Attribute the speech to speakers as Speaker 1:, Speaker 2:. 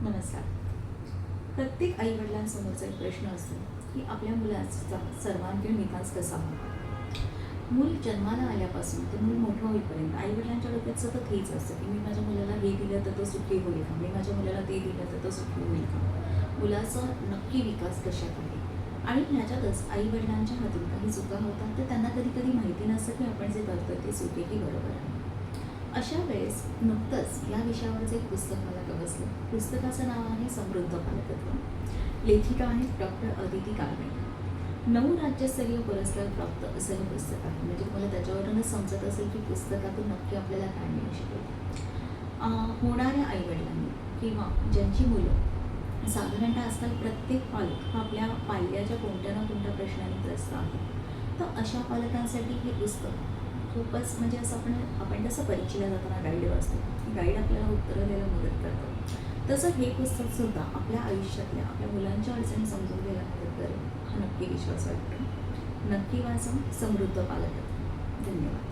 Speaker 1: नमस्कार. प्रत्येक आईवडिलांसमोरचा एक प्रश्न असतो की आपल्या मुलाचा सर्वांगीण विकास कसा व्हावा. मूल जन्माला आल्यापासून ते मूल मोठं होईपर्यंत आईवडिलांच्या डोक्यात सतत हेच असतं की मी माझ्या मुलाला हे दिलं तर तो सुखी होईल का, मी माझ्या मुलाला ते दिलं तर तो सुखी होईल का, मुलाचा नक्की विकास कशात आहे. आणि ह्याच्यातच आईवडिलांच्या हातून काही चुका होतात तर त्यांना कधी कधी माहिती नसतं की आपण जे करतो ते चुके की बरोबर आहे. अशा वेळेस नुकतंच या विषयावरचं एक पुस्तक मला गवसलं. पुस्तकाचं नाव आहे समृद्ध पालकत्व. लेखिका आहेत डॉक्टर अदिती कांबळे. 9 राज्यस्तरीय पुरस्कार प्राप्त असं हे पुस्तक आहे. म्हणजे तुम्हाला त्याच्यावरूनच समजत असेल की पुस्तकातून नक्की आपल्याला काय मिळू शकेल. होणाऱ्या आईवडिलांनी किंवा ज्यांची मुलं साधारणतः आजकाल प्रत्येक पालक हा आपल्या पाल्याच्या कोणत्या ना कोणत्या प्रश्नाने त्रस्त आहे. तर अशा पालकांसाठी हे पुस्तक खूपच म्हणजे असं आपण जसं परीक्षेला जाताना गाईड वाचतो, गाईड आपल्याला उत्तरं द्यायला मदत करतं, तसं हे पुस्तकसुद्धा आपल्या आयुष्यातल्या आपल्या मुलांच्या अडचणी समजून घ्यायला मदत करेल हा नक्की विश्वास वाटतो. नक्की वाचा समृद्ध पालकत्व. धन्यवाद.